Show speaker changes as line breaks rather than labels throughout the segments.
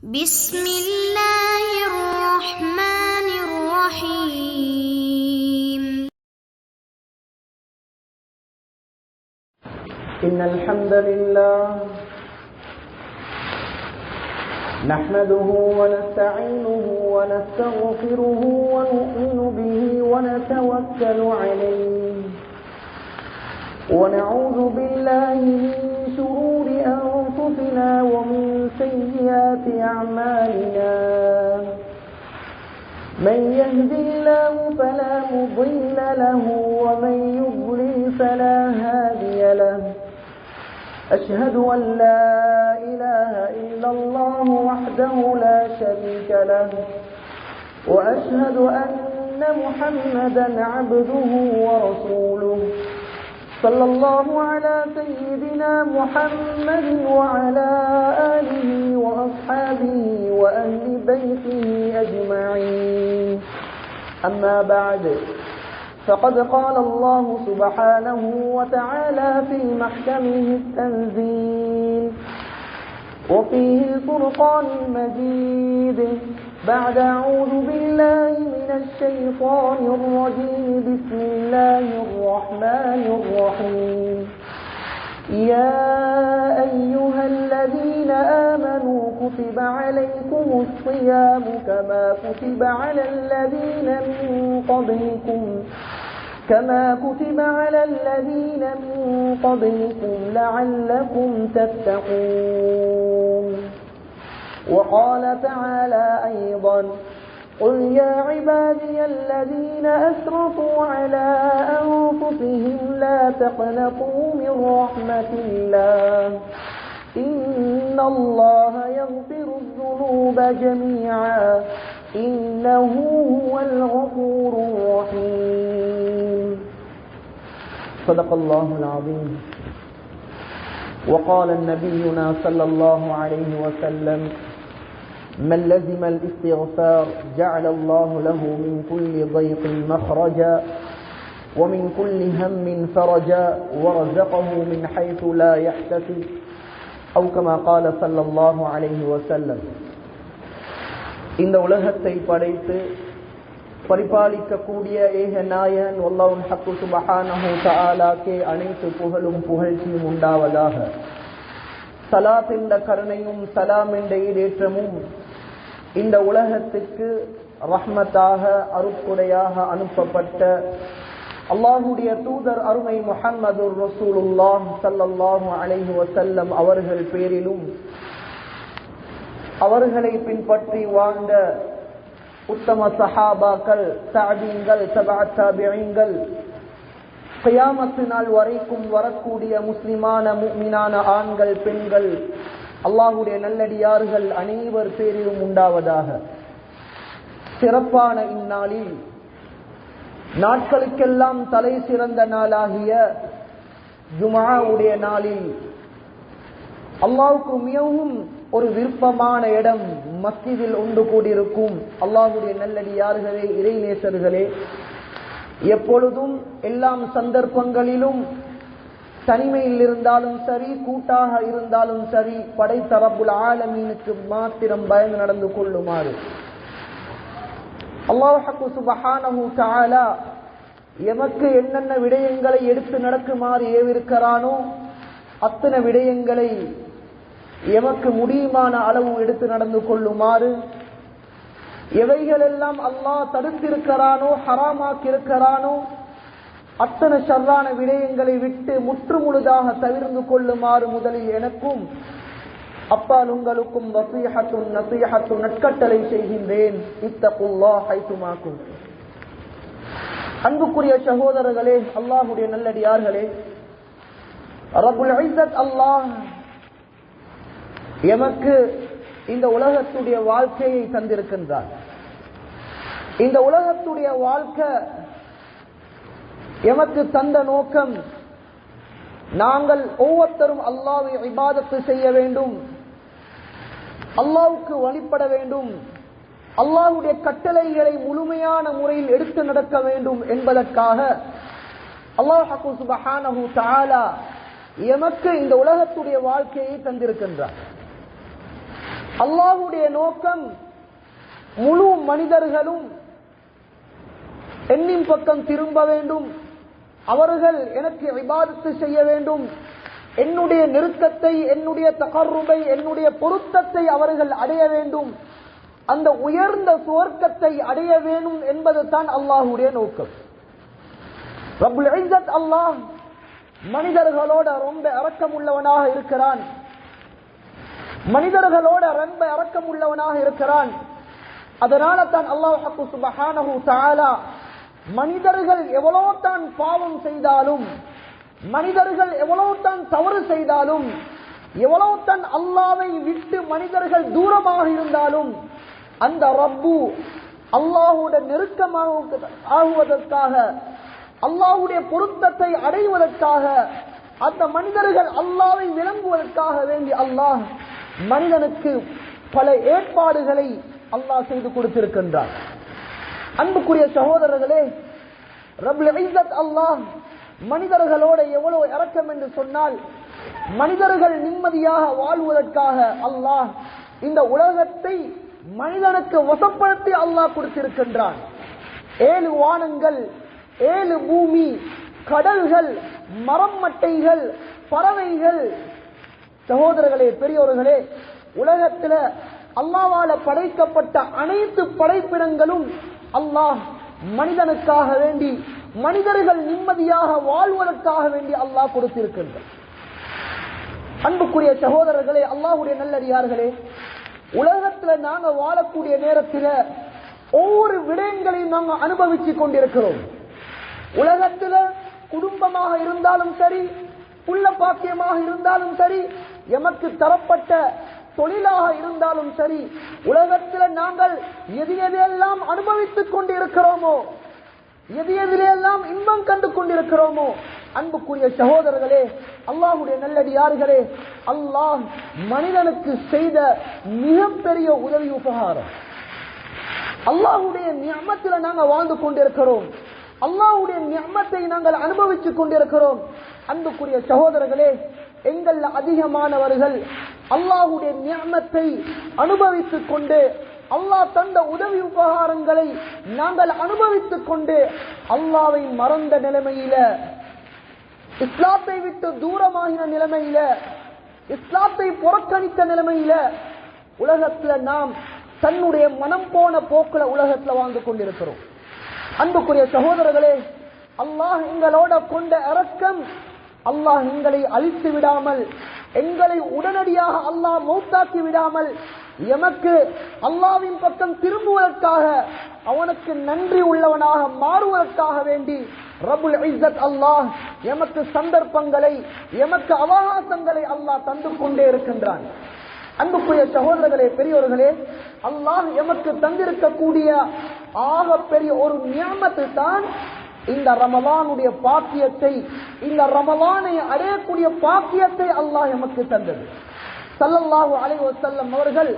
بسم الله الرحمن الرحيم.
إن الحمد لله نحمده ونستعينه ونستغفره ونؤمن به ونتوكل عليه ونعوذ بالله من شرور أنفسنا ومن سيئات أعمالنا من يهدي الله فلا مضل له ومن يضلل فلا هادي له أشهد أن لا إله إلا الله وحده لا شريك له وأشهد أن محمدا عبده ورسوله صلى الله على سيدنا محمد وعلى آله وأصحابه وأهل بيته أجمعين. أما بعد فقد قال الله سبحانه وتعالى في محكمه التنزيل وفيه الفرقان المجيد بعد أعوذ بالله من الشيطان الرجيم بسم الله الرحمن الرحيم. يا أيها الذين آمنوا كتب عليكم الصيام كما كتب على الذين من قبلكم لعلكم تتقون. وقال تعالى أيضا قل يا عبادي الذين أسرفوا على أنفسهم لا تقنطوا من رحمة الله إن الله يغفر الذنوب جميعا إنه هو الغفور الرحيم. صدق الله العظيم. وقال نبينا صلى الله عليه وسلم من لزم الاستغفار جعل الله له من كل ضيق مخرجا ومن كل هم فرجا ورزقه من حيث لا يحتسب أو كما قال صلى الله عليه وسلم. இந்த உலகத்தை படைத்து பரிபாலிக்கக்கூடிய ஏக நாயன் அல்லாஹ் ஹக்கு சுப்ஹானஹு தஆலாக்கே அனைத்து புகழும் புகழ்ச்சியும் உண்டாவதாக. ஸலாத் என்ற கருணையும் சலாம் என்ற ஈடேற்றமும் இந்த உலகத்துக்கு ரஹ்மத்தாக அருட்கொடையாக அனுப்பப்பட்ட அல்லாஹ்வுடைய தூதர் அருமை முஹம்மதுர் ரசூலுல்லாஹ் ஸல்லல்லாஹு அலைஹி வஸல்லம் அவர்கள் பேரிலும் அவர்களை பின்பற்றி வாழ்ந்த உத்தம சஹாபாக்கள், தஅபீன்கள், தபஅத் தாபிஈன்கள், கியாமத்து நாள் வரைக்கும் வரக்கூடிய முஸ்லிமான முஃமினான ஆண்கள், பெண்கள், அல்லாஹ்வுடைய நல்லடியார்கள் அனைவர் பேரிலும் உண்டாவதாக. சிறப்பான இந்நாளில் நாட்களுக்கெல்லாம் தலை சிறந்த நாளாகிய ஜும்ஆவுடைய நாளில் அல்லாஹ்வுக்கு மிகவும் ஒரு விருப்பமான இடம் மஸ்ஜிதில் ஒன்று கூடியிருக்கும் அல்லாஹ்வுடைய நல்லடியார்களே, இறைநேசர்களே, எப்பொழுதும் எல்லாம் சந்தர்ப்பங்களிலும் தனிமையில் இருந்தாலும் சரி, கூட்டாக இருந்தாலும் சரி, படைத்த ரப்புல் ஆலமீனுக்கு மாத்திரம் பயந்து நடந்து கொள்ளுமாறு அல்லாஹ் சுப்ஹானஹு தஆலா எமக்கு என்னென்ன விடயங்களை எடுத்து நடக்குமாறு ஏவிருக்கிறானோ அத்தனை விடயங்களை எமக்கு முடியுமான அளவு எடுத்து நடந்து கொள்ளுமாறு, எவைகளெல்லாம் அல்லாஹ் தடுத்திருக்கிறானோ, ஹராமாக்கி இருக்கிறானோ அத்தனை ஷர்ரான விடயங்களை விட்டு முற்று முழுதாக தவிர்ந்து கொள்ளுமாறு முதலில் எனக்கும் அப்பால் உங்களுக்கும் வஸீஹத்துன் நஸீஹத்துன் நற்கட்டளை செய்கின்றேன். இத்தகுல்லாஹ் ஹைதுமா குன்தும். அன்புக்குரிய சகோதரர்களே, அல்லாஹ்வுடைய நல்லடியார்களே, ரப்புல் இஸ்ஸத் அல்லாஹ் எமக்கு இந்த உலகத்துடைய வாழ்க்கையை தந்திருக்கின்றார். இந்த உலகத்துடைய வாழ்க்கை எமக்கு தந்த நோக்கம், நாங்கள் ஒவ்வொருத்தரும் அல்லாஹ்வை இபாதத்து செய்ய வேண்டும், அல்லாஹ்வுக்கு வழிபட வேண்டும், அல்லாஹ்வுடைய கட்டளைகளை முழுமையான முறையில் எடுத்து நடக்க வேண்டும் என்பதற்காக அல்லாஹ் சுப்ஹானஹு தஆலா எமக்கு இந்த உலகத்துடைய வாழ்க்கையை தந்திருக்கின்றார். அல்லாஹ்வுடைய நோக்கம் முழு மனிதர்களும் என்னின் பக்கம் திரும்ப வேண்டும், அவர்கள் எனக்கு இபாதத்து செய்ய வேண்டும், என்னுடைய நெருக்கத்தை, என்னுடைய தகர்ருபை, என்னுடைய பொருத்தத்தை அவர்கள் அடைய வேண்டும், அந்த உயர்ந்த சுவர்க்கத்தை அடைய வேண்டும் என்பது தான் அல்லாஹ்வுடைய நோக்கம். ரப்புல் இஸ்ஸத் அல்லாஹ் மனிதர்களோட ரொம்ப இரக்கம் உள்ளவனாக இருக்கிறான். மனிதர்களோட ரொம்ப இரக்கம் உள்ளவனாக இருக்கிறான். அதனால தான் அல்லாஹ் சுப்ஹானஹு தஆலா மனிதர்கள் எவ்வளவு தான் பாவம் செய்தாலும், மனிதர்கள் எவ்வளவு தான் தவறு செய்தாலும், எவ்வளவு தான் அல்லாஹ்வை விட்டு மனிதர்கள் தூரமாக இருந்தாலும், அந்த ரப்பு அல்லாஹ்வுடைய நெருக்கமாகுவதற்காக, அல்லாஹ்வுடைய பொருத்தத்தை அடைவதற்காக, அந்த மனிதர்கள் அல்லாஹ்வை விளங்குவதற்காக வேண்டி அல்லாஹ் மனிதனுக்கு பல ஏற்பாடுகளை அல்லாஹ் செய்து கொடுத்திருக்கின்றார். அன்புக்குரிய சகோதரர்களே, ரப்புல் இஸ்ஸத் அல்லாஹ் மனிதர்களோட எவ்வளவு இரக்கம் என்று சொன்னால், மனிதர்கள் நிம்மதியாக வாழ்வதற்காக அல்லாஹ் இந்த உலகத்தை மனிதனுக்கு வசப்படுத்தி அல்லாஹ் கொடுத்திருக்கின்றான். 7 வானங்கள், 7 பூமி, கடல்கள், மரம் மட்டைகள், பறவைகள். சகோதரர்களே, பெரியோர்களே, உலகத்தில் அல்லாஹ்வால படைக்கப்பட்ட அனைத்து படைப்பிடங்களும் அல்லாஹ் மனிதனுக்காக வேண்டி, மனிதர்கள் நிம்மதியாக வாழ்வதற்காக வேண்டி அல்லாஹ் கொடுத்திருக்கின்றார். அன்புக்குரிய சகோதரர்களே, அல்லாஹ்வுடைய நல்லடியார்களே, உலகத்தில் நாங்க வாழக்கூடிய நேரத்தில் ஒவ்வொரு விடயங்களையும் நாங்கள் அனுபவித்துக் கொண்டிருக்கிறோம். உலகத்தில் குடும்பமாக இருந்தாலும் சரி, புள்ள பாக்கியமாக இருந்தாலும் சரி, எமக்கு தரப்பட்ட தொழிலாக இருந்தாலும் சரி, உலகத்தில் நாங்கள் எது எதையெல்லாம் அனுபவித்துக் கொண்டிருக்கிறோமோ, எது எதிலெல்லாம் இன்பம் கண்டு கொண்டிருக்கிறோமோ, அன்புக்குரிய சகோதரர்களே, அல்லாஹ்வுடைய நல்லடியார்களே, அல்லாஹ் மனிதனுக்கு செய்த மிகப்பெரிய உதவி உபகாரம். அல்லாஹ்வுடைய நிஅமத்தில் நாங்கள் வாழ்ந்து கொண்டிருக்கிறோம், அல்லாஹ்வுடைய நிஅமத்தை நாங்கள் அனுபவித்துக் கொண்டிருக்கிறோம். அன்புக்குரிய சகோதரர்களே, எங்கள் அதிகமானவர்கள் அல்லாஹ்வுடைய நிஅமத்தை அனுபவித்துக் கொண்டு, அல்லாஹ் தந்த உதவி உபகாரங்களை நாங்கள் அனுபவித்துக் கொண்டு அல்லாஹ்வை மறந்த நிலைமையில, இஸ்லாத்தை விட்டு தூரமாகின நிலைமையில, இஸ்லாத்தை புறக்கணித்த நிலைமையில உலகத்துல நாம் தன்னுடைய மனம் போன போக்குல உலகத்துல வாழ்ந்து கொண்டிருக்கிறோம். அன்புக்குரிய சகோதரர்களே, அல்லாஹ் எங்களோட கொண்ட இரக்கம், அல்லாஹ் எங்களை அழித்து விடாமல், எங்களை உடனடியாக அல்லாஹ் மௌத்தாக்கி விடாமல், எமக்கு அல்லாஹ்வின் பக்கம் திரும்புவதற்காக, அவனுக்கு நன்றி உள்ளவனாக மாறுவதற்காக வேண்டி ரப்புல் இஸ்ஸத் அல்லாஹ் எமக்கு சந்தர்ப்பங்களை, எமக்கு அவகாசங்களை அல்லாஹ் தந்து கொண்டே இருக்கின்றான். அன்புக்குரிய சகோதரர்களே, பெரியோர்களே, அல்லாஹ் எமக்கு தந்திருக்கக்கூடிய ஆக பெரிய ஒரு நியமத்து தான் இந்த ரமலானுடைய பாக்கியத்தை, இந்த ரமலானை அடையக்கூடிய பாக்கியத்தை அல்லாஹ் எமக்கு தந்தது. ஸல்லல்லாஹு அலைஹி வஸல்லம் அவர்கள்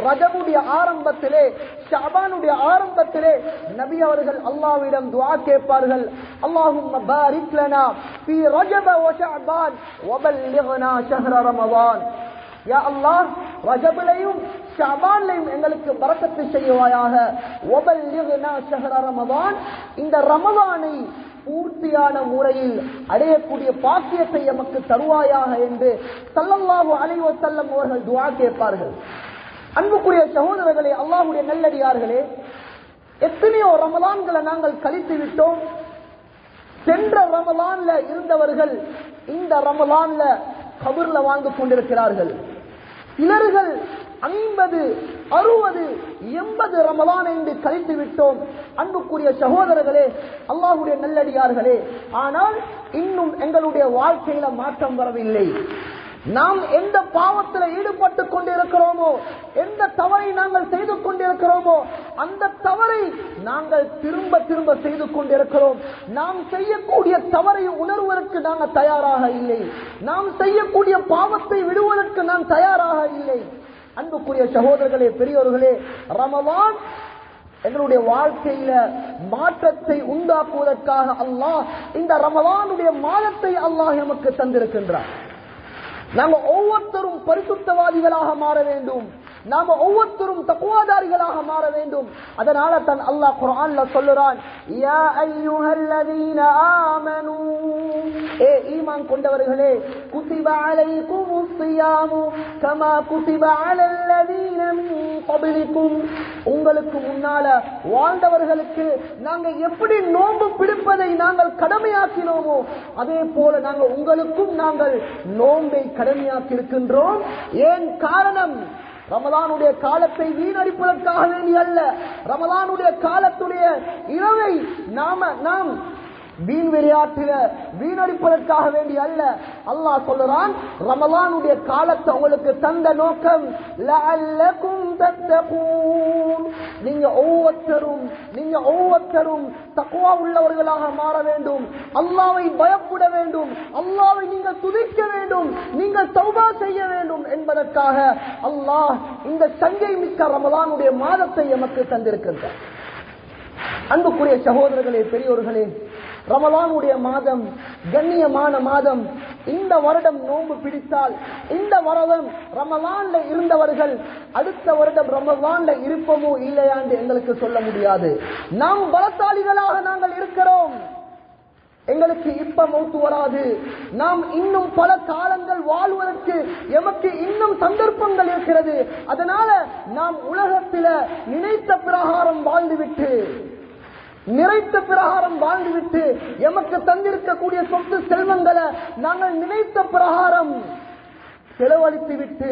ரஜபுடைய ஆரம்பத்திலே, ஷஅபானுடைய ஆரம்பத்திலே நபி அவர்கள் அல்லாஹ்விடம் துஆ கேட்பார்கள். அல்லாஹும்ம பாரிக் லனா ஃபீ ரஜப வ ஷஅபான் வ பல்லிக்னா ஷஹ்ர ரமலான். யா அல்லாஹ், ரஜபிலையும் ஷஅபான்லையும் எங்களுக்கு பரக்கத்து செய்வாயாக. வ பல்லிக்னா ஷஹ்ர ரமலான், இந்த ரமலானை பூர்த்தியான முறையில் அடையக்கூடிய பாக்கியத்தை எமக்கு தருவாயாக என்று ஸல்லல்லாஹு அலைஹி வஸல்லம் அவர்கள் துஆ கேட்பார்கள். அன்புக்குரிய சகோதரர்களே, அல்லாஹ்வுடைய நல்லடியார்களே, எத்தனையோ ரமலான்களை நாங்கள் கழித்து விட்டோம். சென்ற ரமலான்ல இருந்தவர்கள் இந்த ரமலான்ல கபர்ல வாழ்ந்து கொண்டிருக்கிறார்கள். சிலர்கள் 50, 60, 80 ரமலான் என்று கழித்து விட்டோம். அன்புக்குரிய சகோதரர்களே, அல்லாஹ்வுடைய நல்லடியார்களே, ஆனால் இன்னும் எங்களுடைய வாழ்க்கையில மாற்றம் வரவில்லை. நாம் எந்த பாவத்தில் ஈடுபட்டு கொண்டிருக்கிறோமோ, எந்த தவறை நாங்கள் செய்து கொண்டிருக்கிறோமோ, அந்த தவறை நாங்கள் திரும்ப திரும்ப செய்து கொண்டிருக்கிறோம். நாம் செய்யக்கூடிய தவறை உணர்வதற்கு நாங்கள் தயாராக இல்லை. நாம் செய்யக்கூடிய பாவத்தை விடுவதற்கு நாம் தயாராக இல்லை. அன்புக்குரிய சகோதரர்களே, பெரியோர்களே, ரமலான் எங்களுடைய வாழ்க்கையில மாற்றத்தை உண்டாக்குவதற்காக அல்லாஹ் இந்த ரமலானுடைய மாதத்தை அல்லாஹ் நமக்கு தந்திருக்கின்றார். நாங்கள் ஒவ்வொருத்தரும் பரிசுத்தவாதிகளாக மாற வேண்டும். நாம ஒவ்வொருத்தரும் தக்வாதாரிகளாக மாற வேண்டும். அதனால தான் அல்லாஹ் குர்ஆன்ல சொல்லுறான், யா அய்யுஹல்லதீன ஆமனூ, ஏ ஈமான் கொண்டவர்களே, குதிப அலைக்குமுஸ் ஸியாமு கமா குதிப அலல்லதீன மின் கப்லிக்கும், உங்களுக்கு முன்னால வாழ்ந்தவர்களுக்கு நாங்க எப்படி நோன்பு பிடிப்பதை நாங்கள் கடமையாக்கினோமோ அதே போல நாங்கள் உங்களுக்கும் நாங்கள் நோன்பை கடமையாக்கி இருக்கின்றோம். ஏன் காரணம்? ரமலானுடைய காலத்தை வீணடிப்பதற்காக வேண்டி அல்ல, ரமலானுடைய காலத்துடைய இரவை நாம் வீண் விளையாட்டில வீணடிப்பதற்காக வேண்டி அல்ல. அல்லாஹ் சொல்றான், ரமலானுடைய காலத்தை உங்களுக்கு தந்த நோக்கம் லஅல்லகும் தத்தகூன், நீங்க ஒவ்வொருத்தரும் தக்வா உள்ளவர்களாக மாற வேண்டும், அல்லாஹ்வை பயப்பட வேண்டும், அல்லாஹ்வை நீங்கள் துதிக்க வேண்டும், நீங்கள் தௌபா செய்ய வேண்டும் என்பதற்காக அல்லாஹ் இந்த சங்கை மிக்க ரமலானுடைய மாதத்தை எமக்கு தந்திருக்கின்றார். அன்புக்குரிய சகோதரர்களே, பெரியோர்களே, ரமலானுடைய மாதம் கண்ணியமான மாதம். இந்த வருடம் நோன்பு பிடித்தால் இந்த வருடம் ரமலான்ல இருந்தவர்கள் அடுத்த வருடம் ரமலான்ல இருப்போமோ இல்லையா என்று எங்களுக்கு சொல்ல முடியாது. நாம் பலசாலிகளாக நாங்கள் இருக்கிறோம், எங்களுக்கு இப்ப மௌத்து வராது. நாம் இன்னும் பல காலங்கள் வாழ்வதற்கு எமக்கு இன்னும் சந்தர்ப்பங்கள் இருக்கிறது. அதனால நாம் உலகத்தில நினைத்த பிரகாரம் வாழ்ந்துவிட்டு எமக்கு தந்திருக்கக்கூடிய சொத்து செல்வங்களை நாங்கள் நினைத்த பிரகாரம் செலவழித்து விட்டு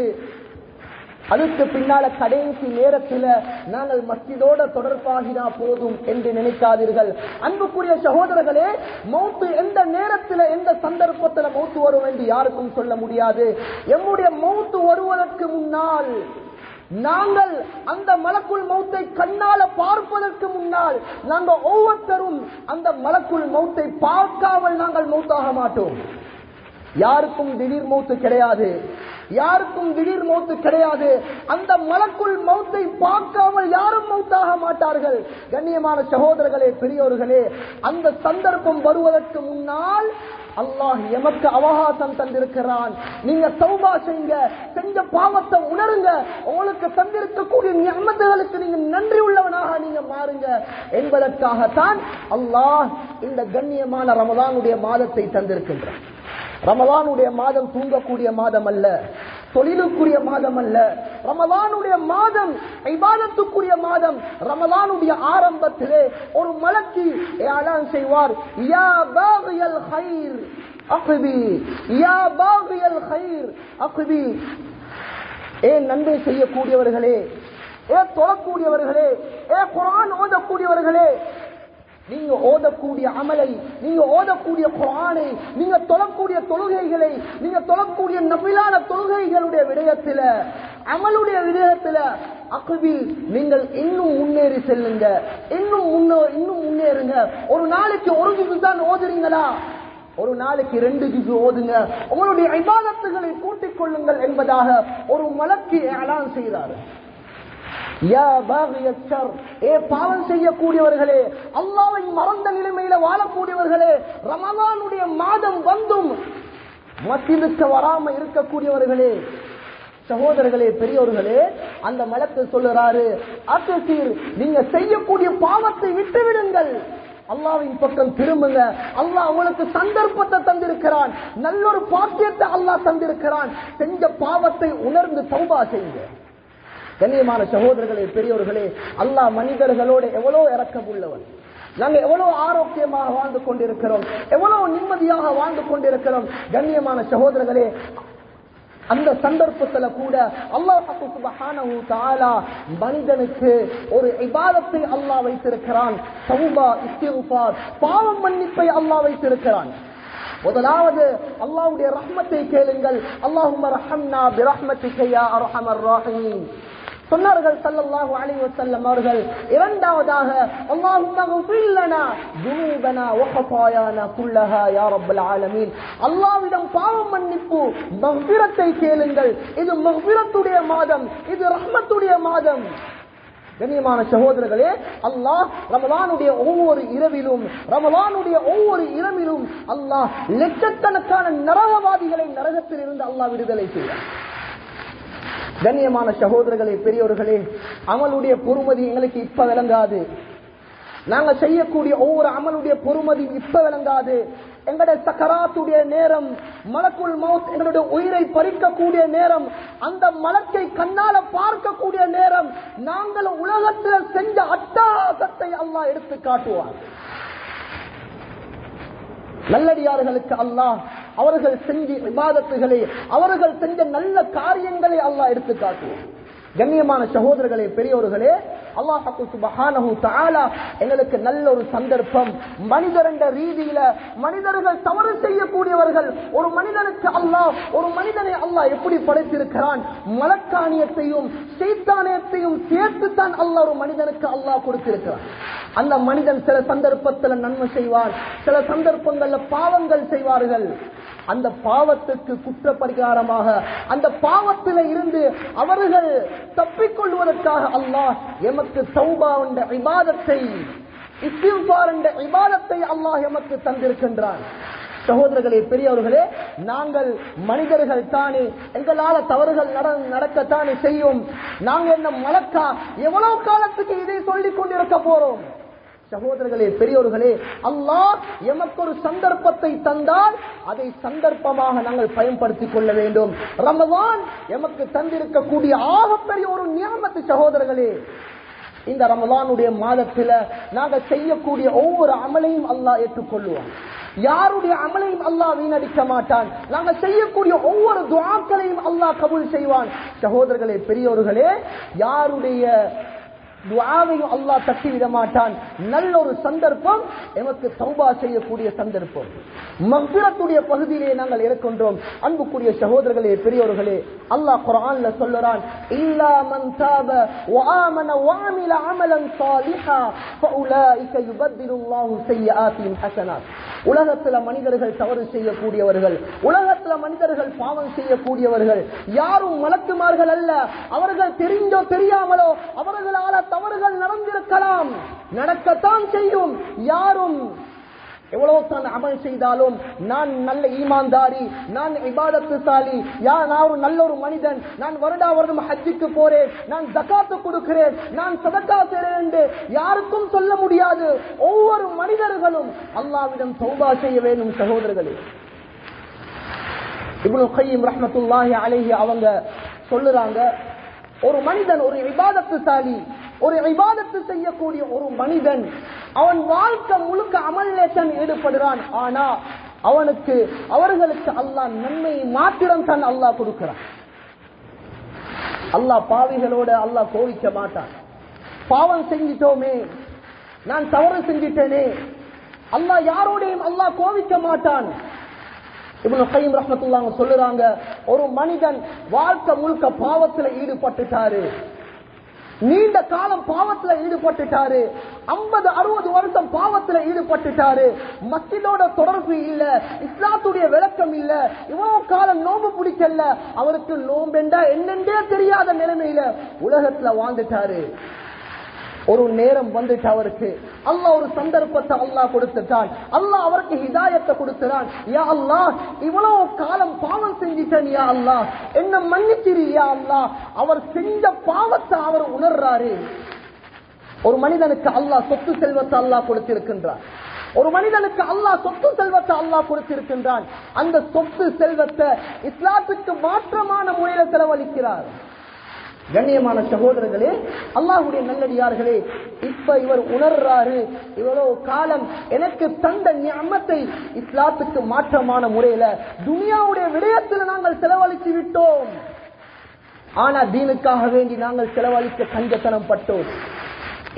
அதுக்கு பின்னால கடைசி நேரத்தில் நாங்கள் மஸ்ஜிதோட தொடர்பாகினா போதும் என்று நினைக்காதீர்கள். அன்புக்குரிய சகோதரர்களே, மௌத்து எந்த நேரத்தில் எந்த சந்தர்ப்பத்தில் மௌத்து வரும் என்று யாருக்கும் சொல்ல முடியாது. எம்முடைய மௌத்து வருவதற்கு முன்னால் நாங்கள் அந்த மலக்குல் மௌத்தை கண்ணால பார்ப்பதற்கு முன்னால் நாங்கள் ஒவ்வொருத்தரும் அந்த மலக்குல் மௌத்தை பார்க்காமல் நாங்கள் மௌத்தாக மாட்டோம். யாருக்கும் திடீர் மௌத்து கிடையாது. அந்த மலக்குல் மௌத்தை பார்க்காமல் யாரும் மௌத்தாக மாட்டார்கள். கண்ணியமான சகோதரர்களே, பெரியோர்களே, அந்த சந்தர்ப்பம் வருவதற்கு முன்னால் அல்லாஹ் எமக்கு அவகாசம் தந்திருக்கிறான். நீங்க தௌபா செய்யுங்க, செஞ்ச பாவத்தை உணருங்க, உங்களுக்கு தந்திருக்கக்கூடிய நிஅமத்துகளுக்கு நீங்க நன்றி உள்ளவனாக நீங்க மாறுங்க என்பதற்காகத்தான் அல்லாஹ் இந்த கண்ணியமான ரமலானுடைய மாதத்தை தந்திருக்கின்றான். ரமலானுடைய மாதம் தூங்கக்கூடிய மாதம் அல்ல, தொழிலுக்குரிய மாதம் அல்ல. ரமலானுடைய மாதம் இபாதத்துக்குரிய மாதம். ரமலானுடைய ஆரம்பத்திலே ஒரு மலக்கு ஏலான் செய்வார், யா பாகியல் கைர் அக்பி, யா பாகியல் கைர் அக்பி. ஏ நன்மை செய்யக்கூடியவர்களே, ஏ தொழக்கூடியவர்களே, ஏ குர்ஆன் ஓதக்கூடியவர்களே, நீங்க ஓதக்கூடிய அமலை, நீங்க ஓதக்கூடிய குர்ஆனை, நீங்க தொழக்கூடிய தொழுகைகளை, நீங்க தொழக்கூடிய நஃபிலான தொழுகைகளுடைய விடயத்தில, அமலுடைய விடயத்தில அக்பில் நீங்கள் இன்னும் முன்னேறி செல்லுங்க, இன்னும் முன்னேறுங்க. ஒரு நாளைக்கு ஒரு ஜுஸ் தான் ஓதுறீங்களா? ஒரு நாளைக்கு 2 ஜுஸ் ஓதுங்க, உங்களுடைய இபாதத்துகளை கூட்டிக் கொள்ளுங்கள் என்பதாக ஒரு மலக்கு ஏலான் செய்கிறார். பாவம் செய்யக்கூடியவர்களே, அல்லாஹ்வை மறந்த நிலைமையில வாழக்கூடியவர்களே, ரமலானுடைய மாதம் வந்தும் மஸ்ஜிதுக்கு வராம இருக்கக்கூடியவர்களே, சகோதரர்களே, பெரியோர்களே, அந்த மலக்கு சொல்லுறாரு, அத்தீர், நீங்க செய்யக்கூடிய பாவத்தை விட்டுவிடுங்கள், அல்லாஹ்வின் பக்கம் திரும்புங்க. அல்லாஹ் உங்களுக்கு சந்தர்ப்பத்தை தந்திருக்கிறான், நல்லொரு பாக்கியத்தை அல்லாஹ் தந்திருக்கிறான். செஞ்ச பாவத்தை உணர்ந்து தௌபா செய்யுங்க. கண்ணியமான சகோதரர்களே, பெரியோர்களே, அல்லாஹ் மனிதர்களோடு எவ்வளவு இரக்கம் உள்ளவன். நாங்கள் எவ்வளவு ஆரோக்கியமாக வாழ்ந்து கொண்டிருக்கிறோம், எவ்வளவு நிம்மதியாக வாழ்ந்து கொண்டிருக்கிறோம். கண்ணியமான சகோதரர்களே, அந்த சந்தர்ப்பத்தில் கூட அல்லாஹ் சுப்ஹானஹு வ தஆலா மனிதனுக்கு ஒரு இபாதத்தை அல்லாஹ் வைத்திருக்கிறான். தௌபா, இஸ்திக்ஃபார், பாவம் மன்னிப்பை அல்லாஹ் வைத்திருக்கிறான். முதலாவது அல்லாஹ்வுடைய ரஹ்மத்தை கேளுங்கள். அல்லாஹும்ம ரஹம்னா பிரஹ்மத்திக யா அர்ஹமர் ராஹிமீன் சொன்னார்கள் ஸல்லல்லாஹு அலைஹி வஸல்லம் அவர்கள். இரண்டாவதாக அல்லாஹும்ம ஃபிர் லனா துனூபனா வ ஹதாயானா குல்லஹா யா ரப்பல் ஆலமீன், அல்லாஹ்விடம் பாவம் மன்னிப்பு மக்ஃபிரத்தை கேளுங்கள். இது மக்ஃபிரத்துடைய மாதம், இது ரஹ்மத்துடைய மாதம். கண்ணியமான சகோதரர்களே, அல்லாஹ் ரமலானுடைய ஒவ்வொரு இரவிலும் அல்லாஹ் லட்சக்கணக்கான நரகவாதிகளை நரகத்தில் இருந்து அல்லாஹ் விடுதலை செய்வார். கண்ணியமான சகோதரர்களே, பெரியோர்களே, அமலுடைய பொறுமதி எங்களுக்கு இப்ப விளங்காது. நாங்க செய்யக்கூடிய ஒவ்வொரு அமலுடைய பொறுமதி இப்ப விளங்காது. எங்களுடைய சக்கராத்துடைய நேரம், மலக்குல் மௌத் எங்களுடைய உயிரை பறிக்கக்கூடிய நேரம், அந்த மலக்கை கண்ணால பார்க்கக்கூடிய நேரம், நாங்கள் உலகத்தில் செஞ்ச அட்டகாசத்தை அல்லாஹ் எடுத்து காட்டுவார். நல்லடியார்களுக்கு அல்லாஹ் அவர்கள் செஞ்ச இபாதத்துகளை, அவர்கள் செஞ்ச நல்ல காரியங்களை அல்லாஹ் எடுத்து காட்டுவார். கண்ணியமான சகோதரர்களே, பெரியோர்களே, அல்லாஹ் சுப்ஹானஹு தஆலா எங்களுக்கு நல்ல ஒரு சந்தர்ப்பம். மனிதர் என்ற ரீதியில மனிதர்கள் தவறு செய்யக்கூடியவர்கள். ஒரு மனிதனுக்கு அல்லாஹ், ஒரு மனிதனை அல்லாஹ் எப்படி படைத்திருக்கிறான்? மலக்கானியத்தையும் சைத்தானியத்தையும் சேர்த்துத்தான் அல்லாஹ் ஒரு மனிதனுக்கு அல்லாஹ் கொடுத்திருக்கிறான். அந்த மனிதன் சில சந்தர்ப்பத்தில் நன்மை செய்வான், சில சந்தர்ப்பங்கள்ல பாவங்கள் செய்வார்கள். அந்த பாவத்துக்கு குற்ற பரிகாரமாக, அந்த பாவத்தில இருந்து அவர்கள் தப்பிக்கொள்வதற்காக அல்லாஹ் எமக்கு தௌபா என்ற இபாதத்தை, இஸ்திக்ஃபார் என்ற இபாதத்தை அல்லாஹ் எமக்கு தந்திருக்கின்றான். சகோதரர்களே, பெரியவர்களே, நாங்கள் மனிதர்கள் தானே, எங்களால தவறுகள் நடக்கத்தானே செய்யும். நாங்கள் என்ன மலக்கா? எவ்வளவு காலத்துக்கு இதை சொல்லிக் கொண்டிருக்க போறோம்? சகோதரர்களே, பெரியோர்களே, அல்லாஹ் எமக்கு ஒரு சந்தர்ப்பத்தை தந்தால் அதை சந்தர்ப்பமாக நாங்கள் பயன்படுத்திக் கொள்ள வேண்டும். ரமலான் எமக்கு தந்திருக்கக்கூடிய ஆகப்பெரிய ஒரு நியமத்து சகோதரர்களே. இந்த ரமலானுடைய மாதத்தில் நாங்கள் செய்யக்கூடிய ஒவ்வொரு அமலையும் அல்லாஹ் ஏற்றுக்கொள்ளுவான். யாருடைய அமலையும் அல்லாஹ் வீணடிக்க மாட்டான். நாங்கள் செய்யக்கூடிய ஒவ்வொரு துஆக்களையும் அல்லாஹ் கபூல் செய்வான். சகோதரர்களே, பெரியோர்களே, யாருடைய துஆவையும் அல்லாஹ் தட்டிவிட மாட்டான். நல்ல ஒரு சந்தர்ப்பம் எமக்கு தௌபா செய்யக்கூடிய சந்தர்ப்பம். மக்ஃபிரத்துடைய பகுதியிலே நாங்கள் இருக்கின்றோம். அன்புக்குரிய சகோதரர்களே, பெரியோர்களே, அல்லாஹ் குர்ஆன்ல சொல்றான், இல்லா மன் தாப வ ஆமன வ அமில அமலன் ஸாலிஹா ஃபஉலாயிக யுபத்திலுல்லாஹு ஸய்யிஆத்திஹிம் ஹஸனாத். உலகத்தில் மனிதர்கள் தவறு செய்யக்கூடியவர்கள், உலகத்தில் மனிதர்கள் பாவம் செய்யக்கூடியவர்கள் யாரும் மலக்குமார்கள் அல்ல. அவர்கள் தெரிந்தோ தெரியாமலோ அவர்களால தவறுகள் நடந்திருக்கலாம், நடக்கத்தான் செய்யும். யாரும் எவ்வளவு தான் அமல் செய்தாலும், நான் நல்ல ஈமான்தாரி, நான் இபாதத்துசாலி, நான் ஒரு நல்ல ஒரு மனிதன், நான் வருடா வருடம் ஹஜ்ஜுக்கு போறேன், நான் ஜகாத்து கொடுக்கிறேன், நான் சதகா செய்றேன் என்று யாருக்கும் சொல்ல முடியாது. ஒவ்வொரு மனிதர்களும் அல்லாஹ்விடம் தௌபா செய்ய வேண்டும். சகோதரர்களே, இப்னு கய்யிம் ரஹ்மத்துல்லாஹி அலைஹி அவங்க சொல்லுறாங்க, ஒரு மனிதன், ஒரு இபாதத்துசாலி, ஒரு இபாதத்து செய்யக்கூடிய ஒரு மனிதன், அவன் வாழ்க்கை முழுக்க அமல்லேசன் ஈடுபடுறான். ஆனா அவர்களுக்கு அல்லாஹ் நன்மையை மாத்திரம் தான் அல்லாஹ் கொடுக்கிறான். அல்லாஹ் பாவிகளோட அல்லாஹ் கோவிக்க மாட்டான். பாவம் செஞ்சிட்டோமே, நான் தவறு செஞ்சிட்டேனே, அல்லாஹ் யாரோடையும் அல்லாஹ் கோவிக்க மாட்டான். இப்னு கய்யிம் ரஹ்மத்துல்லாஹி சொல்லுறாங்க, ஒரு மனிதன் வாழ்க்கை முழுக்க பாவத்தில் ஈடுபட்டுட்டாரு, நீண்ட காலம் பாவத்தில் ஈடுபட்டுட்டாரு, 50-60 வருஷம் பாவத்தில் ஈடுபட்டுட்டாரு, மஸ்ஜிதோட தொடர்பு இல்ல, இஸ்லாத்துடைய விளக்கம் இல்ல, இவ்வளவு காலம் நோம்பு பிடிக்கல, அவருக்கு நோம்பெண்டா என்னென்றே தெரியாத நிலைமையில உலகத்துல வாழ்ந்துட்டாரு. ஒரு நேரம் வந்துட்டு அவருக்கு அல்லாஹ் ஒரு சந்தர்ப்பத்தை அல்லாஹ் கொடுத்துட்டான். அல்லாஹ் அவருக்கு ஹிதாயத்தை கொடுத்துறான். யா அல்லாஹ், இவ்வளவு காலம் பாவம் செஞ்சிட்டேன், யா அல்லாஹ் என்ன மன்னிச்சிரு யா அல்லாஹ். அவர் செஞ்ச பாவத்தை அவர் உணர்றாரு. ஒரு மனிதனுக்கு அல்லாஹ் சொத்து செல்வத்தை அல்லாஹ் கொடுத்திருக்கின்றார். ஒரு மனிதனுக்கு அல்லாஹ் சொத்து செல்வத்தை அல்லாஹ் கொடுத்திருக்கின்றான். அந்த சொத்து செல்வத்தை இஸ்லாத்துக்கு மாற்றமான முறையில செலவழிக்கிறார். கண்ணியமான சகோதரர்களே, அல்லாஹ்வுடைய நல்லடியார்களே, இப்ப இவர் உணர்றாரு, இவ்வளவு காலம் எனக்கு தந்த நிஅமத்தை இஸ்லாத்துக்கு மாற்றமான முறையில துனியாவுடைய விடயத்தில் நாங்கள் செலவழித்து விட்டோம். ஆனா தீனுக்காக வேண்டி நாங்கள் செலவழிக்க கஞ்சத்தனம் பட்டோம்.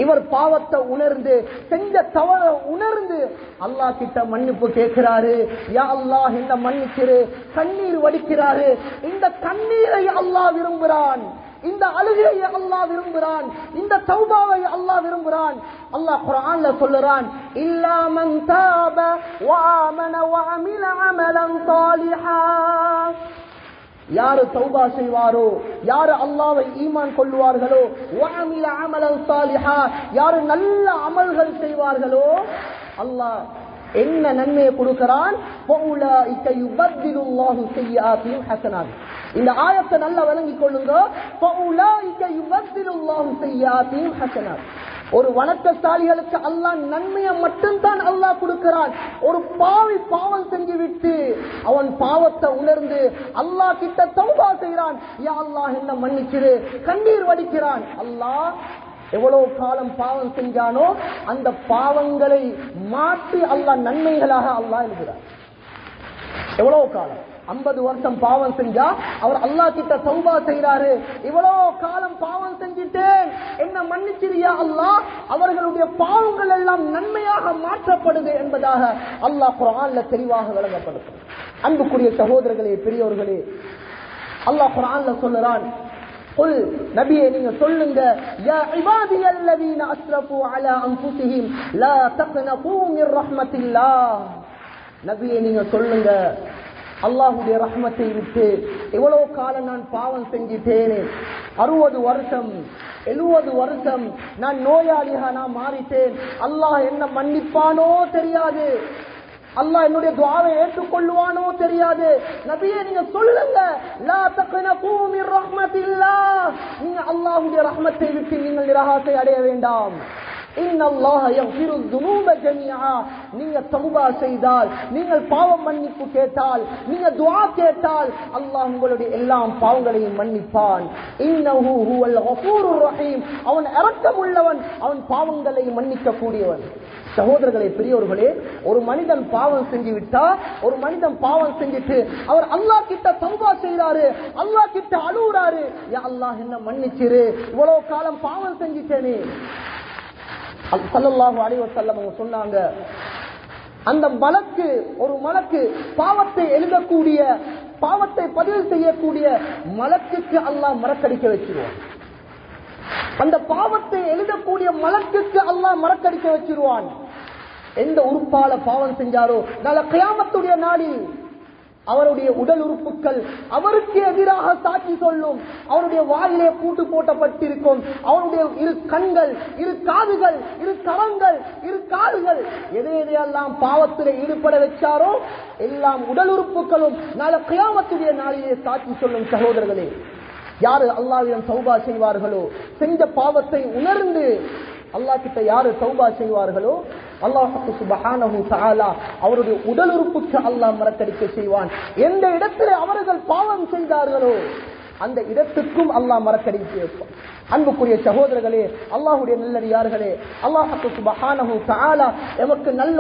இவர் பாவத்தை உணர்ந்து, செஞ்ச தவற உணர்ந்து அல்லாஹ் கிட்ட மன்னிப்பு கேட்கிறாரு. யா அல்லாஹ் என்ன மன்னிச்சிரு, கண்ணீர் வடிக்கிறாரு. இந்த கண்ணீரை அல்லாஹ் விரும்புகிறான், இந்த அழுகையை அல்லாஹ் விரும்புகிறான், இந்த தௌபாவை அல்லாஹ் விரும்புகிறான். அல்லாஹ் குர்ஆன்ல சொல்லுறான், இல்லா மன் தாப வ ஆமன வ அமில அமலன் ஸாலிஹா. யாரு தௌபா செய்வாரோ, யாரு அல்லாஹ்வை ஈமான் கொள்வார்களோ, வ அமில அமலன் ஸாலிஹா, யாரு நல்ல அமல்கள் செய்வார்களோ, அல்லாஹ் என்ன நன்மையை கொடுக்கிறான்? ஃபஉலாயிக யுபத்திலுல்லாஹு ஸய்யிஆத்திஹிம் ஹஸனாத். இந்த ஆயத்தை நல்லா விளங்கிக் கொள்ளுங்க. ஒரு வணக்கசாலிகளுக்கு அல்லாஹ் நன்மையை மட்டும்தான் அல்லாஹ் கொடுக்கிறான். ஒரு பாவி பாவம் செஞ்சு விட்டு அவன் பாவத்தை உணர்ந்து அல்லாஹ் கிட்ட தௌபா செய்கிறான், யா அல்லாஹ் என்ன மன்னிச்சிரு, கண்ணீர் வடிக்கிறான். அல்லாஹ் எவ்வளவு காலம் பாவம் செஞ்சானோ அந்த பாவங்களை மாற்றி அல்லாஹ் நன்மைகளாக அல்லாஹ் எழுதுகிறார். எவ்வளவு காலம் 50 வருஷம் பாவம் செஞ்சா அவர் அல்லாஹ் கிட்ட தௌபா செய்யறாரு, இவ்வளவு காலம் பாவம் செஞ்சிட்டேன் என்ன மன்னிச்சிரியா அல்லாஹ், அவர்களுடைய பாவங்கள் எல்லாம் நன்மையாக மாற்றப்படுது என்பதாக அல்லாஹ் குர்ஆன்ல தெளிவாக விளங்கப்படுத்தும். அன்புக்குரிய சகோதரர்களே, பெரியோர்களே, அல்லாஹ் குர்ஆன்ல சொல்றான், குல் நபியே நீங்க சொல்லுங்க, யா இபாதியல்லதீன அஸ்ரஃபு அலா அன்ஃபுஸிஹிம் லா தக்னது மிர் ரஹ்மத்தில்லாஹ். நபியே நீங்க சொல்லுங்க, அல்லாஹ்வுடைய ரஹ்மத்தை விட்டு எவ்வளவு காலம் நான் பாவம் செஞ்சிட்டேன், 60 வருஷம் 70 வருஷம் நான் நோயாளியாக நான் மாறிட்டேன், அல்லாஹ் என்ன மன்னிப்பானோ தெரியாது, அல்லாஹ் என்னுடைய துஆவை ஏற்றுக்கொள்வானோ தெரியாது. நபியே நீங்க சொல்லுங்க, லா தக்னது மிர் ரஹ்மத்தில்லாஹ், நீங்க அல்லாஹ்வுடைய ரஹ்மத்தை விட்டு நீங்கள் நிராசை அடைய வேண்டாம். இன்னல்லாஹ யக்ஃபிரு ذுனூப ஜமீஆ, நீங்க தௌபா செய்தால், நீங்கள் பாவம் மன்னிப்பு கேட்டால், நீங்க துஆ கேட்டால் அல்லாஹ் உங்களுடைய எல்லா பாவங்களையும் மன்னிப்பான். இன்னஹு ஹுவல் கஃபூருர் ரஹீம், அவன் இரக்கமுள்ளவன், அவன் பாவங்களை மன்னிக்க கூடியவன். சகோதரர்களே, பெரியோர்களே, ஒரு மனிதன் பாவம் செஞ்சு விட்டா, ஒரு மனிதன் பாவம் செஞ்சுட்டு அவர் அல்லாஹ் கிட்ட தௌபா செய்யறாரு, அல்லாஹ் கிட்ட அழுகுறாரு, யா அல்லாஹ் என்ன மன்னிச்சிரு, இவ்வளவு காலம் பாவம் செஞ்சிட்டேனே. ஸல்லல்லாஹு அலைஹி வஸல்லம் அவங்க சொன்னாங்க, அந்த மலக்கு, ஒரு மலக்கு பாவத்தை எழுதக்கூடிய, பாவத்தை பதிவு செய்யக்கூடிய மலக்குக்கு அல்லாஹ் மறக்கடிக்க வச்சிருவான். அந்த பாவத்தை எழுதக்கூடிய மலக்குக்கு அல்லாஹ் மறக்கடிக்க வச்சிருவான். எந்த உறுப்பால பாவம் செஞ்சாரோ நாளை கியாமத்துடைய நாளில் அவருடைய உடல் உறுப்புகள் அவருக்கு எதிராக சாட்சி சொல்லும். அவருடைய வாயிலே பூட்டு போட்டப்பட்டிருக்கும். அவருடைய 2 கண்கள், 2 காதுகள், 2 கரங்கள், 2 கால்கள், எதையெல்லாம் பாவத்திலே ஈடுபட வச்சாரோ எல்லாம் உடல் உறுப்புகளும் நாளை கியாமத்துடைய நாளிலே சாட்சி சொல்லும். சகோதரர்களே, யாரு அல்லாஹ்விடம் தௌபா செய்வார்களோ, செஞ்ச பாவத்தை உணர்ந்து அல்லாஹ் கிட்ட யாரு தௌபா செய்வார்களோ அல்லாஹ் சுப்ஹானஹு தஆலா அவருடைய உடல் உறுப்புக்கு அல்லாஹ் மறக்கடிக்க செய்வான். எந்த இடத்திலே அவர்கள் பாவம் செய்தார்களோ அந்த இடத்துக்கும் அல்லாஹ் மறக்கடிக்க வைப்பான். அன்புக்குரிய சகோதரர்களே, அல்லாஹ்வுடைய நல்லடியார்களே, அல்லாஹ் சுப்ஹானஹு தஆலா நமக்கு நல்ல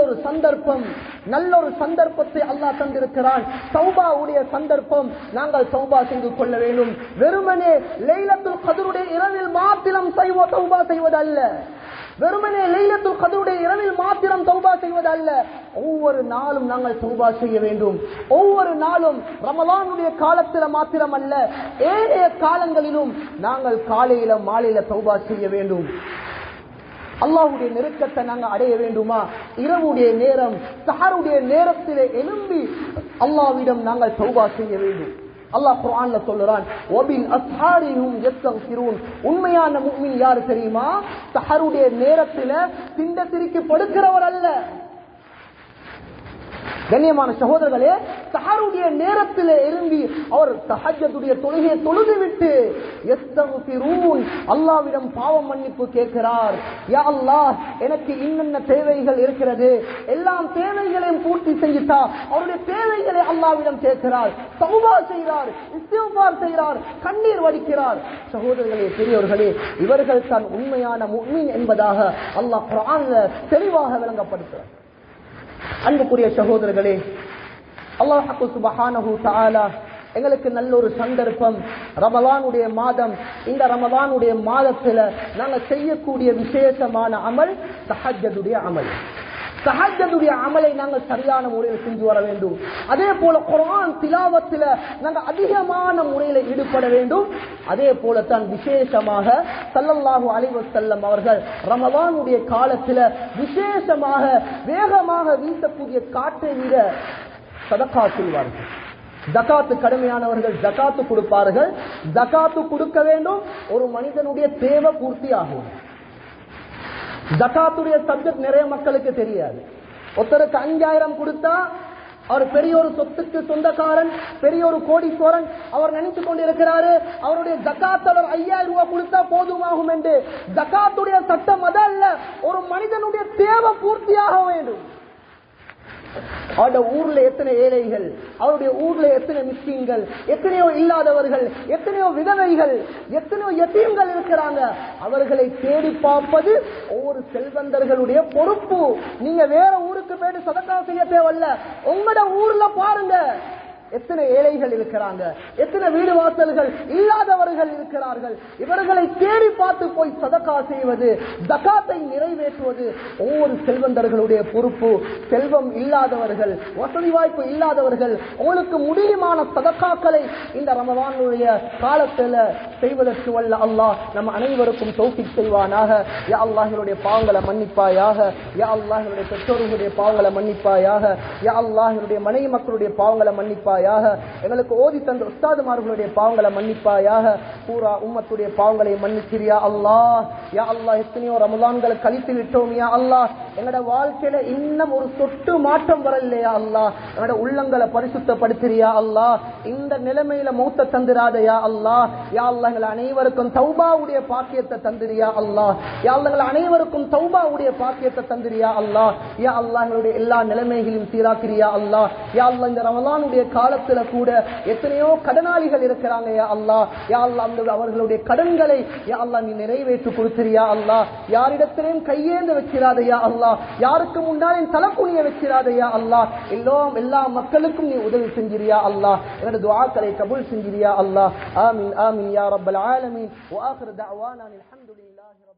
ஒரு சந்தர்ப்பத்தை அல்லாஹ் தந்திருக்கிறான். தௌபாவுடைய சந்தர்ப்பம். நாங்கள் தௌபா செய்து கொள்ள வேண்டும். வெறுமனே லைலத்துல் கத்ருடைய இரவில் மாத்திரம் தௌபா செய்வதல்ல, வெறுமனே லைலத்துல் கத்ருடைய இரவில் மாத்திரம் தௌபா செய்வதல்ல, ஒவ்வொரு நாளும் நாங்கள் தௌபா செய்ய வேண்டும். ஒவ்வொரு நாளும் ரமலானுடைய காலத்தில் மாத்திரம் அல்ல, ஏனைய காலங்களிலும் நாங்கள் காலையில மாலையில தௌபா செய்ய வேண்டும். அல்லாஹ்வுடைய நெருக்கத்தை நாங்கள் அடைய வேண்டுமா, இரவுடைய நேரம் சஹருடைய நேரத்திலே எழும்பி அல்லாஹ்விடம் நாங்கள் தௌபா செய்ய வேண்டும். அல்லாஹ் குர்ஆன்ல சொல்றான், வபில் அஸ்ஹாரிஹும் யஸ்தக்ஃபிரூன். உண்மையான முஃமின் யார் தெரியுமா? சஹருடைய நேரத்தில திண்ட திருக்கி படுக்கிறவர் அல்ல. கண்ணியமான சகோதரர்களே, சஹருடைய நேரத்தில் எழும்பி அவர் தஹஜ்ஜுடைய தொழுகையை தொழுதுவிட்டு யஸ்தக்ஃபிரூன், அல்லாஹ்விடம் பாவ மன்னிப்பு கேட்கிறார். யா அல்லாஹ், எனக்கு இன்னென்ன தேவைகள் இருக்கிறது, எல்லாம் தேவைகளையும் பூர்த்தி செஞ்சுட்டா அவருடைய தேவைகளை அல்லாஹ்விடம் கேட்கிறார். தௌபா செய்கிறார், இஸ்திக்ஃபார் செய்கிறார், கண்ணீர் வடிக்கிறார். சகோதரர்களே, பெரியோர்களே, இவர்கள் தான் உண்மையான முஃமின் என்பதாக அல்லாஹ் குர்ஆன்ல தெளிவாக விளங்கப்படுத்துகிறார். அன்புக்குரிய சகோதரர்களே, அல்லாஹ் சுப்ஹானஹு தஆலா எங்களுக்கு நல்ல ஒரு சந்தர்ப்பம். ரமலானுடைய மாதம், இந்த ரமலானுடைய மாதத்துல நாங்க செய்யக்கூடிய விசேஷமான அமல் தஹஜ்ஜுடைய அமல். தஹஜ்ஜுடைய அமலை நாங்கள் சரியான முறையில் செஞ்சு வர வேண்டும். அதே போல குர்ஆன் திலாவத்தில நாங்கள் அதிகமான முறையில் ஈடுபட வேண்டும். அதே போலத்தான் விசேஷமாக ஸல்லல்லாஹு அலைஹி வஸல்லம் அவர்கள் ரமலானுடைய காலத்தில் விசேஷமாக வேகமாக வீசக்கூடிய காற்றை விட சதகா செய்வார்கள். ஜகாத்து கடமையானவர்கள் ஜகாத்து கொடுப்பார்கள். ஜகாத்து கொடுக்க வேண்டும். ஒரு மனிதனுடைய தேவை பூர்த்தி ஆகும். ஜகாத்துடைய சப்ஜெக்ட் நிறைய மக்களுக்கு தெரியாது. ஒருத்தருக்கு 5000 கொடுத்தா அவர் பெரிய ஒரு சொத்துக்கு சொந்தக்காரன், பெரிய ஒரு கோடீஸ்வரன். அவர் நினைச்சு கொண்டிருக்கிறாரு அவருடைய ஜகாத் அவர் 5000 ரூபாய் கொடுத்தா போதுமாகும் என்று. ஜகாத்துடைய சட்டம் அதல்ல, ஒரு மனிதனுடைய தேவை பூர்த்தியாக வேண்டும். அவருடைய ஊர்ல எத்தனை ஏழைகள், அவருடைய ஊர்ல எத்தனை மிஸ்கின்கள், எத்தனையோ இல்லாதவர்கள், எத்தனையோ விதவைகள், எத்தனையோ யதீம்கள் இருக்கிறாங்க. அவர்களை தேடி பார்ப்பது ஒவ்வொரு செல்வந்தர்களுடைய பொறுப்பு. நீங்க வேற ஊருக்கு போயிட்டு சதக்கா செய்ய தேவையில்ல, உங்களோட ஊர்ல பாருங்க எத்தனை ஏழைகள் இருக்கிறாங்க, எத்தனை வீடு வாசல்கள் இல்லாதவர்கள் இருக்கிறார்கள். இவர்களை தேடி பார்த்து போய் சதக்கா செய்வது, ஜகாத்தை நிறைவேற்றுவது ஒவ்வொரு செல்வந்தர்களுடைய பொறுப்பு. செல்வம் இல்லாதவர்கள், வசதி வாய்ப்பு இல்லாதவர்கள், உங்களுக்கு முடியுமான சதக்காக்களை இந்த ரமலானுடைய காலத்தில் செய்வதற்கு வல்ல அல்லாஹ் நம்ம அனைவருக்கும் தௌஃபீக் செய்வானாக. யா அல்லாஹ் எங்களுடைய பாவங்களை மன்னிப்பாயாக, யா அல்லாஹ் எங்களுடைய பெற்றோர்களுடைய பாவங்களை மன்னிப்பாயாக, யா அல்லாஹ் எங்களுடைய மனைவி மக்களுடைய பாவங்களை மன்னிப்பாயாக, எங்களுக்கு ஓதி தந்த உஸ்தாதுமார்களுடைய பாவங்களை மன்னிப்பாயாக. பூரா உம்மத்துடைய பாவங்களை மன்னிக்கிறியா அல்லாஹ். யா அல்லாஹ் எத்தனையோ ரமலான்களை கழித்து விட்டோம் யா அல்லாஹ். எங்களோட வாழ்க்கையில இன்னும் ஒரு சொட்டு மாற்றம் வரலையா அல்லாஹ். எங்களோட உள்ளங்களை பரிசுத்தப்படுத்துறியா அல்லாஹ். இந்த நிலைமையில மௌத்த தந்திராதையா அல்லாஹ். யா அல்லாஹ் எங்கள் அனைவருக்கும் தௌபாவுடைய பாக்கியத்தை தந்திரியா அல்லாஹ். யா அல்லாஹ் எங்கள் அனைவருக்கும் தௌபாவுடைய பாக்கியத்தை தந்திரியா அல்லாஹ். யா அல்லாஹ் எங்களுடைய எல்லா நிலைமைகளையும் சீராக்கிறியா அல்லாஹ். யா அல்லாஹ் இந்த ரமலானுடைய காலத்துல கூட எத்தனையோ கடனாளிகள் இருக்கிறாங்க யா அல்லாஹ். யா அல்லாஹ் அவர்களுடைய கடன்களை யா அல்லாஹ் நீ நிறைவேற்றி கொடுத்திரியா அல்லாஹ். யாரிடத்திலையும் கையேந்து வச்சிராதையா அல்லாஹ், யாருக்கு முன்னாலே தலக்குனிய வச்சிராதையா அல்லாஹ். எல்லா மக்களுக்கும் நீ உதவி செஞ்சிரியா அல்லாஹ். என்னோட துஆக்களை கபூல் செஞ்சிரியா அல்லாஹ். ஆமீன் ஆமீன் யா ரப்பல் ஆலமீன். வ ஆகிரு தஅவானா அல்ஹம்துலில்லாஹி.